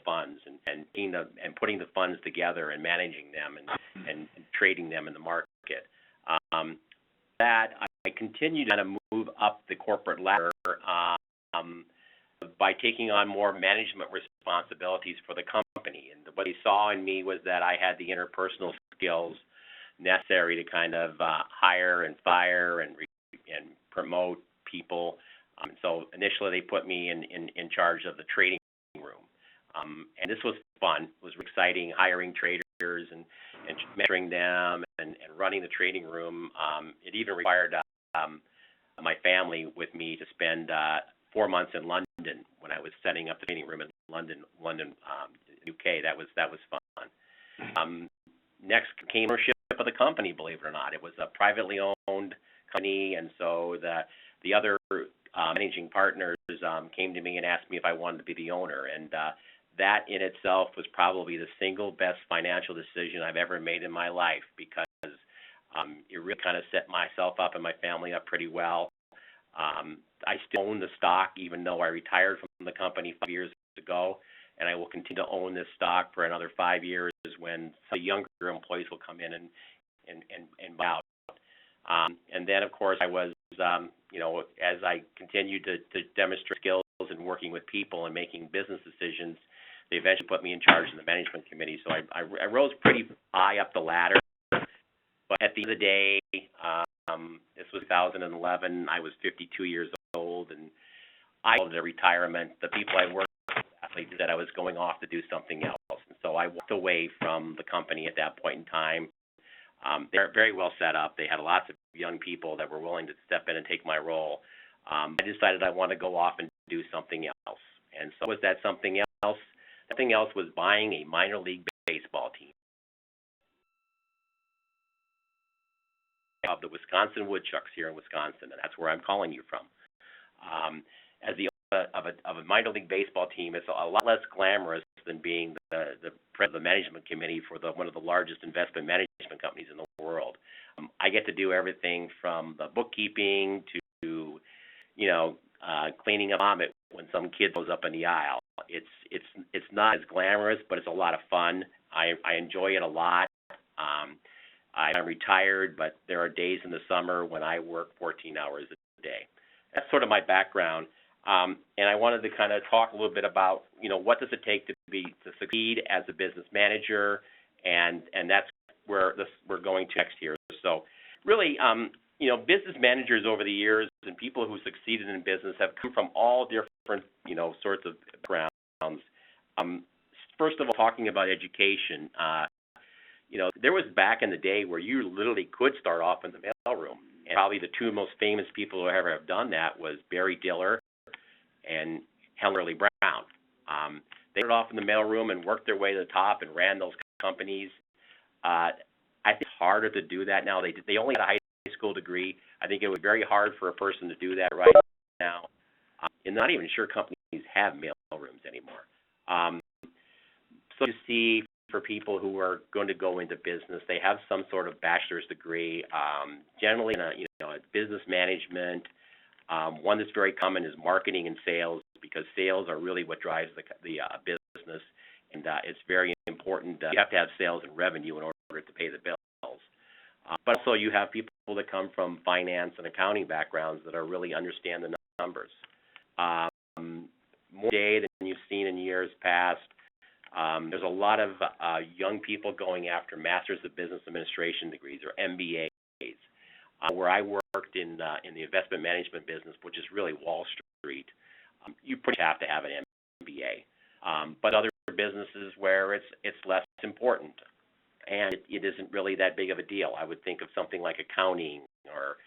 funds and putting the funds together and managing them and trading them in the market. That I continue to kind of move up the corporate ladder by taking on more management responsibilities for the company. And what they saw in me was that I had the interpersonal skills necessary to kind of hire and fire and promote people. So initially they put me in charge of the trading room. And this was fun. It was exciting, hiring traders and mentoring them and running the trading room. It even required my family with me to spend 4 months in London when I was setting up the trading room in London, UK. That was fun. Next came ownership of the company, believe it or not. It was a privately owned company, and so the other managing partners came to me and asked me if I wanted to be the owner, and that in itself was probably the single best financial decision I've ever made in my life, because it really kind of set myself up and my family up pretty well. I still own the stock, even though I retired from the company 5 years ago, and I will continue to own this stock for another 5 years when some younger employees will come in and buy out. And then, of course, I was, as I continued to demonstrate skills in working with people and making business decisions, they eventually put me in charge of the management committee. So I rose pretty high up the ladder. But at the end of the day, this was 2011. I was 52 years old, and I called it a retirement. The people I worked with said I was going off to do something else. And so I walked away from the company at that point in time. They're very well set up. They had lots of young people that were willing to step in and take my role. I decided I wanted to go off and do something else. And so was that something else? Something else was buying a minor league baseball team of the Wisconsin Woodchucks here in Wisconsin, and that's where I'm calling you from. As the owner of a minor league baseball team, it's a lot less glamorous than being the president of the management committee for one of the largest investment management companies in the world. I get to do everything from the bookkeeping to cleaning up vomit when some kid goes up in the aisle. It's not as glamorous, but it's a lot of fun. I enjoy it a lot. I'm retired, but there are days in the summer when I work 14 hours a day. That's sort of my background. And I wanted to kind of talk a little bit about, what does it take to succeed as a business manager, and that's where we're going to next here. So really, business managers over the years and people who succeeded in business have come from all different, sorts of backgrounds. First of all, talking about education, there was back in the day where you literally could start off in the mailroom. And probably the two most famous people who ever have done that was Barry Diller and Helen Shirley Brown. They started off in the mailroom and worked their way to the top and ran those companies. I think it's harder to do that now. They only had a high school degree. I think it was very hard for a person to do that right now. And not even sure companies have mailrooms anymore. So you see, for people who are going to go into business, they have some sort of bachelor's degree, generally in a business management. One that's very common is marketing and sales, because sales are really what drives the business, and it's very important. You have to have sales and revenue in order to pay the bills. But also you have people that come from finance and accounting backgrounds that really understand the numbers. More today than you've seen in years past. There's a lot of young people going after Masters of Business Administration degrees, or MBAs. Where I worked in the investment management business, which is really Wall Street, you pretty much have to have an MBA. But other businesses where it's less important, and it isn't really that big of a deal. I would think of something like accounting, or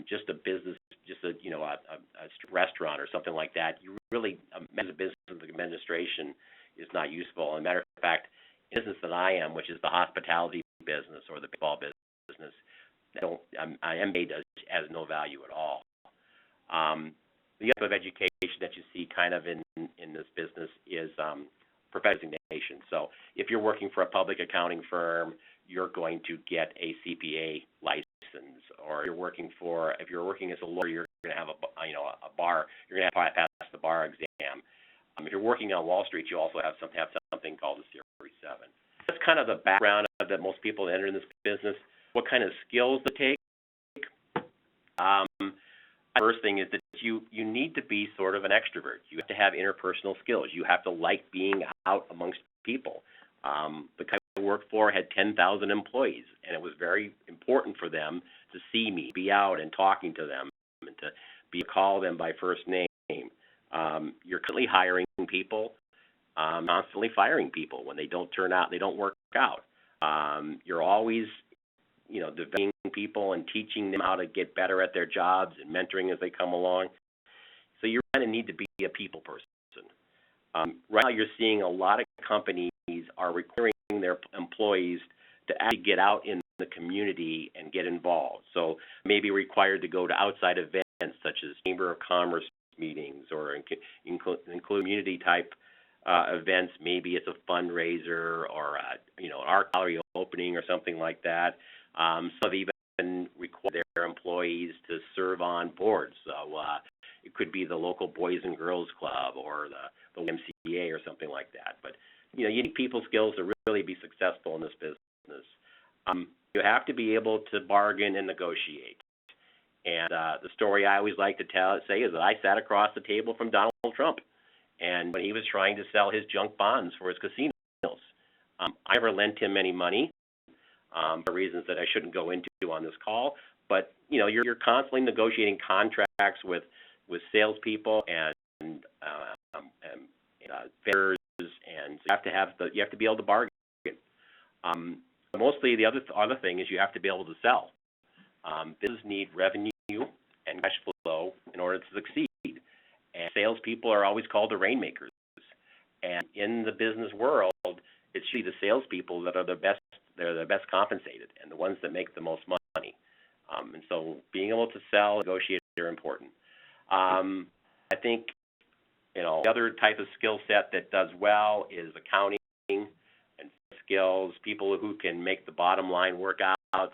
just a business, a restaurant or something like that. You really, as a business administration, is not useful. As a matter of fact, the business that I am, which is the hospitality business or the baseball business, MBA has no value at all. The type of education that you see kind of in this business is professional designation. So if you're working for a public accounting firm, you're going to get a CPA license, or if you're working as a lawyer, you're going to have a bar. You're going to have to pass the bar exam. If you're working on Wall Street, you also have something called a Series 7. That's kind of the background that most people that enter in this business. What kind of skills they take? First thing is that you need to be sort of an extrovert. You have to have interpersonal skills. You have to like being out amongst people. The company I worked for had 10,000 employees, and it was very important for them to see me, be out and talking to them, and to call them by first name. You're constantly hiring people, constantly firing people when they don't turn out, they don't work out. You're always, developing people and teaching them how to get better at their jobs and mentoring as they come along. So you kind of need to be a people person. Right now you're seeing a lot of companies are requiring their employees to actually get out in the community and get involved. So maybe required to go to outside events such as Chamber of Commerce meetings or include community type events. Maybe it's a fundraiser or an art gallery opening or something like that. Some have even required their employees to serve on boards. So it could be the local Boys and Girls Club or the YMCA or something like that. But you need people skills to really be successful in this business. You have to be able to bargain and negotiate. And the story I always like to say is that I sat across the table from Donald Trump, and when he was trying to sell his junk bonds for his casinos, I never lent him any money for reasons that I shouldn't go into on this call. But you're constantly negotiating contracts with salespeople and vendors, and you have to be able to bargain. Mostly the other thing is you have to be able to sell. Businesses need revenue and cash flow in order to succeed. And salespeople are always called the rainmakers. And in the business world, it's usually the salespeople that are the best. They're the best compensated and the ones that make the most money. And so being able to sell, negotiate are important. I think the other type of skill set that does well is accounting and skills. People who can make the bottom line work out.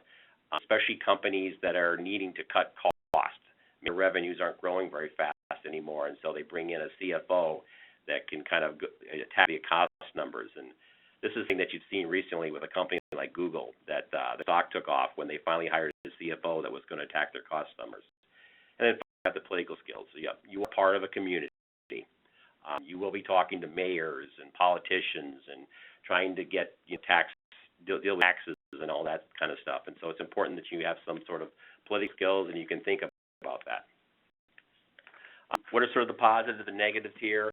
Especially companies that are needing to cut costs. Their revenues aren't growing very fast anymore, and so they bring in a CFO that can kind of attack the cost numbers. And this is something that you've seen recently with a company like Google, that the stock took off when they finally hired a CFO that was going to attack their cost numbers. And then you have the political skills. So you are part of a community. You will be talking to mayors and politicians and trying to get deal with taxes and all that kind of stuff. And so it's important that you have some sort of political skills and you can think about that. What are sort of the positives and negatives here?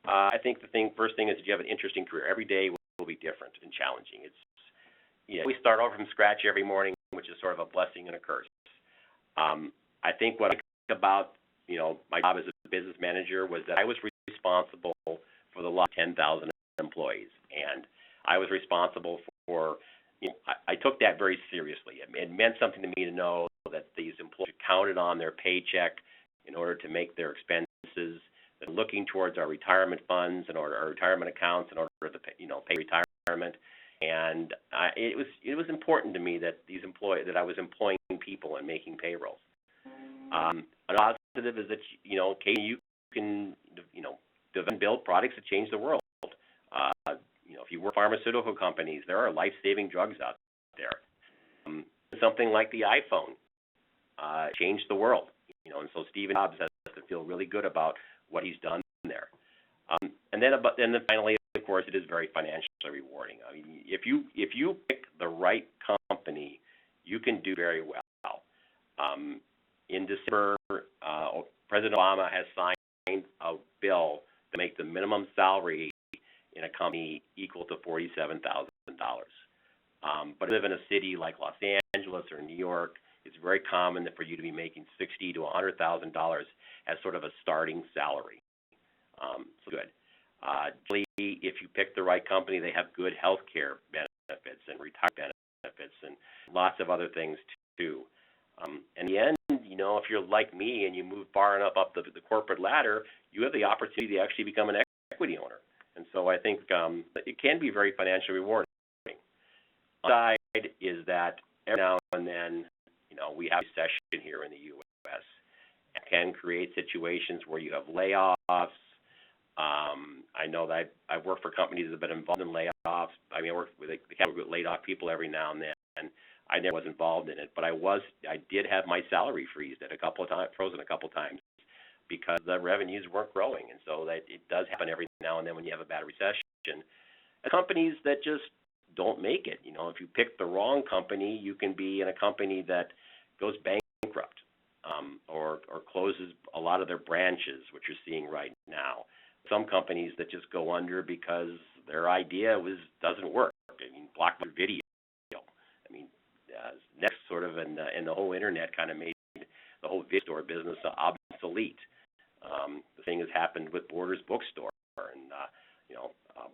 I think first thing is that you have an interesting career. Every day will be different and challenging. We start over from scratch every morning, which is sort of a blessing and a curse. I think what I like about my job as a business manager was that I was responsible for the lot of 10,000 employees, and I was responsible for. I took that very seriously. It meant something to me to know that these employees counted on their paycheck in order to make their expenses, and looking towards our retirement funds and our retirement accounts in order to pay retirement. And it was important to me that that I was employing people and making payrolls. A positive is that occasionally you can develop and build products that change the world. If you work for pharmaceutical companies, there are life-saving drugs out there. Something like the iPhone changed the world, and so Steve Jobs has to feel really good about what he's done there. And then finally, of course, it is very financially rewarding. I mean, if you pick the right company, you can do very well. In December, President Obama has signed a bill to make the minimum salary in a company equal to $47,000. But if you live in a city like Los Angeles or New York, it's very common for you to be making $60,000 to $100,000 as sort of a starting salary. So good. If you pick the right company, they have good health care benefits and retirement benefits and lots of other things too. In the end, if you're like me and you move far enough up the corporate ladder, you have the opportunity to actually become an equity owner. And so I think it can be very financially rewarding. The other side is that every now and then, we have a recession here in the U.S. It can create situations where you have layoffs, I know that I've worked for companies that have been involved in layoffs. I mean, I worked with the capital group laid off people every now and then. And I never was involved in it, but I did have my salary frozen a couple of times because the revenues weren't growing, and so that it does happen every now and then when you have a bad recession. And companies that just don't make it. If you pick the wrong company, you can be in a company that goes bankrupt, or closes a lot of their branches, which you're seeing right now. Some companies that just go under because their idea doesn't work. I mean, Blockbuster Video. I mean, next sort of and the whole internet kind of made the whole video store business obsolete. The thing has happened with Borders Bookstore, and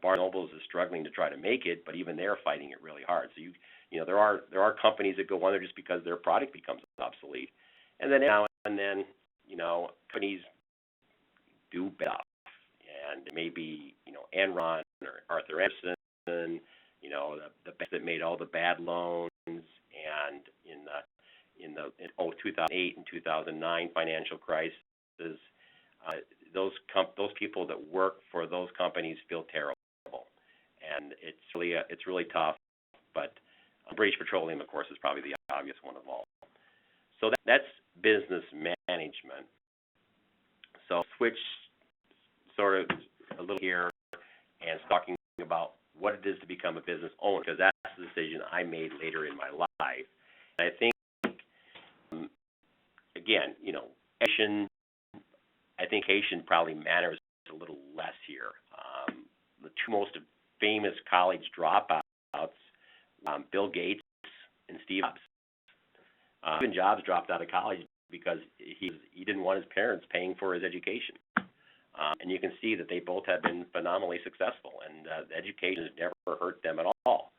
Barnes & Noble is struggling to try to make it, but even they're fighting it really hard. So there are companies that go under just because their product becomes obsolete, and then now and then companies do better. And maybe Enron or Arthur Andersen, the banks that made all the bad loans, and in 2008 and 2009 financial crisis, those people that work for those companies feel terrible, and it's really tough. But British Petroleum, of course, is probably the obvious one of all. So that's business management. So switch sort of a little here and talking about what it is to become a business owner, because that's the decision I made later in my life. And I think, again, education probably matters a little less here. The two most famous college dropouts, Bill Gates and Steve Jobs. Steve Jobs dropped out of college because he didn't want his parents paying for his education. And you can see that they both have been phenomenally successful, and education has never hurt them at all.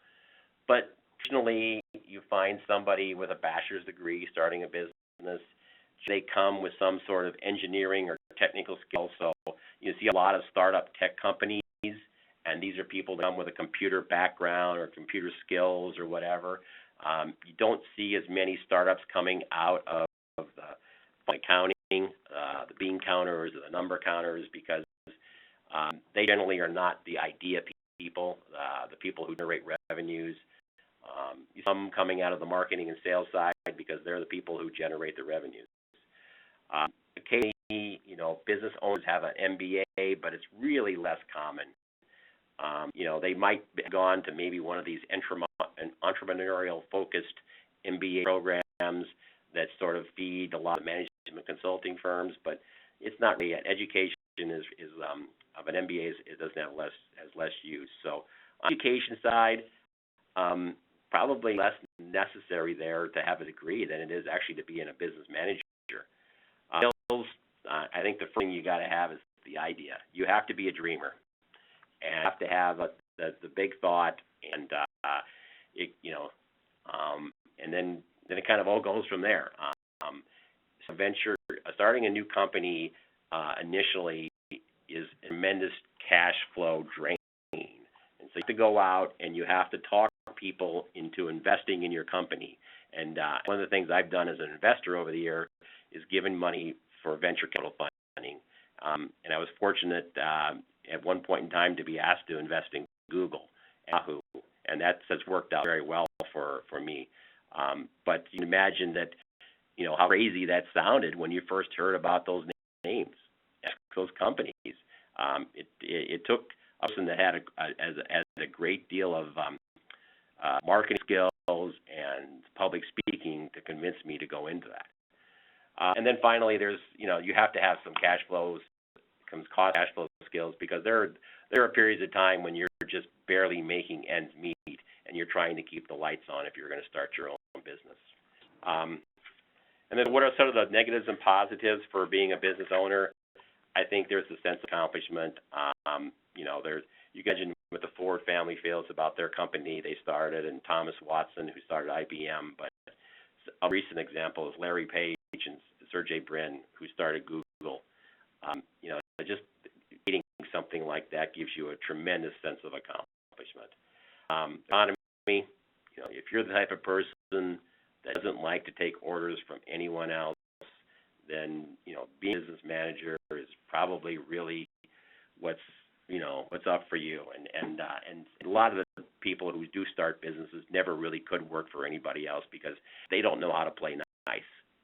But occasionally you find somebody with a bachelor's degree starting a business. They come with some sort of engineering or technical skill. So you see a lot of startup tech companies, and these are people that come with a computer background or computer skills or whatever. You don't see as many startups coming out of the accounting, the bean counters, or the number counters, because they generally are not the idea people, the people who generate revenues. Some coming out of the marketing and sales side because they're the people who generate the revenues. Occasionally, business owners have an MBA, but it's really less common. They might have gone to maybe one of these entrepreneurial-focused MBA programs that sort of feed a lot of management consulting firms, but it's not really. Education is of an MBA it doesn't have less use. So on the education side, probably less necessary there to have a degree than it is actually to be in a business manager. Skills, I think the first thing you got to have is the idea. You have to be a dreamer, and you have to have the big thought, and and then it kind of all goes from there. Starting a new company initially is a tremendous cash flow drain, and so you have to go out and you have to talk people into investing in your company. And one of the things I've done as an investor over the year is given money for venture capital funding, and I was fortunate at one point in time to be asked to invest in Google and Yahoo, and that has worked out very well for me. But you can imagine that, how crazy that sounded when you first heard about those names, those companies. It took a person that had a great deal of marketing skills and public speaking to convince me to go into that. And then finally, there's, you have to have some cash flow skills, because there are periods of time when you're just barely making ends meet, and you're trying to keep the lights on if you're going to start your own business. And then what are some of the negatives and positives for being a business owner? I think there's a sense of accomplishment. You can imagine with the Ford family feels about their company they started, and Thomas Watson, who started IBM. But a recent example is Larry Page and Sergey Brin, who started Google. Just getting something like that gives you a tremendous sense of accomplishment. Economy, if you're the type of person that doesn't like to take orders from anyone else, then being a business manager is probably really what's up for you. And a lot of the people who do start businesses never really could work for anybody else because they don't know how to play nice.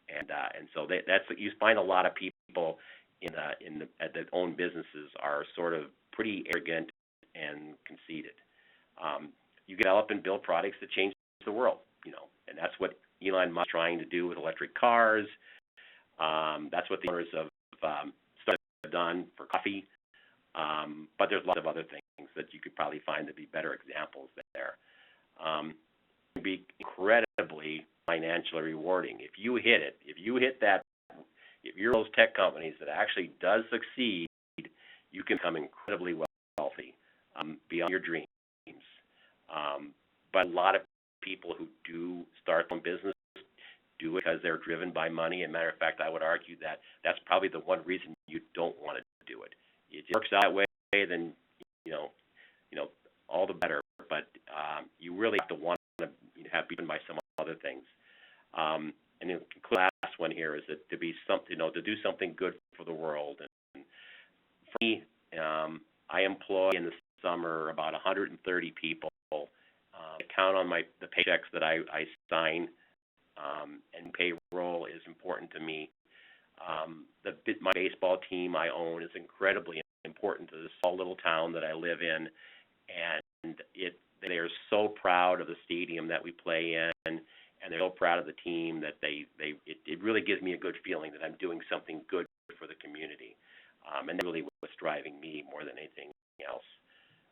And so that's you find a lot of people that own businesses are sort of pretty arrogant and conceited. You develop and build products that change the world, and that's what Elon Musk is trying to do with electric cars. That's what the owners of Starbucks have done for coffee. But there's lots of other things that you could probably find to be better examples there. It can be incredibly financially rewarding. If you hit that, if you're those tech companies that actually does succeed, you can become incredibly wealthy beyond your dreams. But a lot of people who do start their own business do it because they're driven by money. As a matter of fact, I would argue that that's probably the one reason you don't want to do it. It just works out that way, then all the better. But you really have to want to have driven by some other things. And the last one here is that to be something, to do something good for the world. And for me, I employ in the summer about 130 people. I count on the paychecks that I sign, and payroll is important to me. My baseball team I own is incredibly important to the small little town that I live in, and they are so proud of the stadium that we play in, and they're so proud of the team that it really gives me a good feeling that I'm doing something good for the community, and that's really what's driving me more than anything else.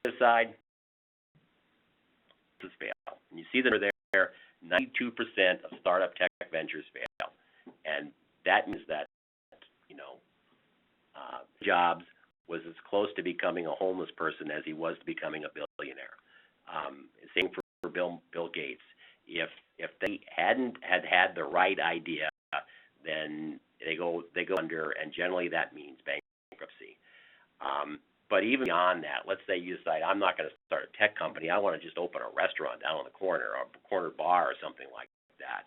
This side, this fail, and you see that there, 92% of startup tech ventures fail, and that means that Jobs was as close to becoming a homeless person as he was to becoming a billionaire. Same for Bill Gates. If they hadn't had the right idea, then they go under, and generally that means bankruptcy. But even beyond that, let's say you decide I'm not going to start a tech company. I want to just open a restaurant down on the corner, or a corner bar, or something like that.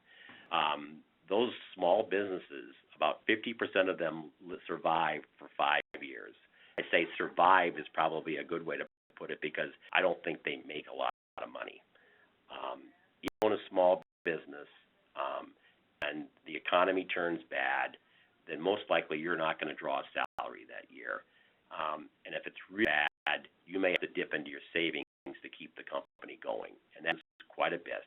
Those small businesses, about 50% of them survive for 5 years. I say survive is probably a good way to put it because I don't think they make a lot of money. You own a small business, and the economy turns bad, then most likely you're not going to draw a salary that year. And if it's really bad, you may have to dip into your savings to keep the company going, and that's quite a bit.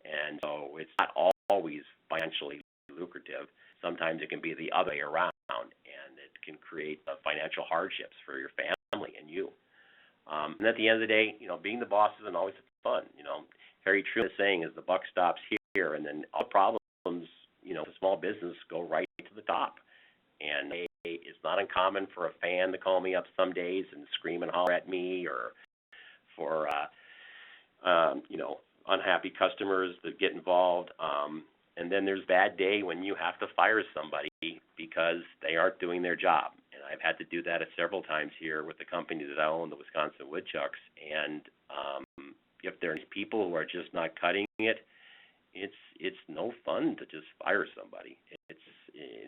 And so it's not always financially lucrative. Sometimes it can be the other way around, and it can create financial hardships for your family and you. And at the end of the day, being the boss isn't always fun. Harry Truman is saying is the buck stops here, and then all problems, the small business go right to the top. And it's not uncommon for a fan to call me up some days and scream and holler at me, or for unhappy customers that get involved. And then there's a bad day when you have to fire somebody because they aren't doing their job. And I've had to do that several times here with the company that I own, the Wisconsin Woodchucks. And if there's people who are just not cutting it, it's no fun to just fire somebody.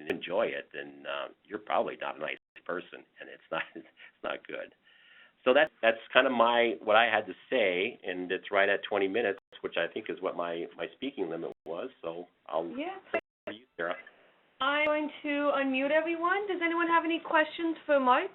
Enjoy it, then you're probably not a nice person, and it's not good. So that's kind of what I had to say, and it's right at 20 minutes, which I think is what my speaking limit was. So I'll you, Sarah. I'm going to unmute everyone. Does anyone have any questions for Mike?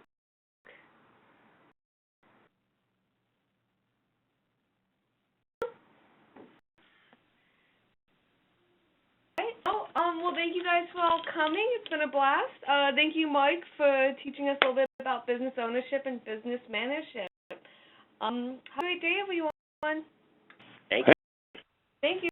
Well, thank you guys for all coming. It's been a blast. Thank you, Mike, for teaching us a little bit about business ownership and business management. Have a great day, everyone. Thank you. Thank you.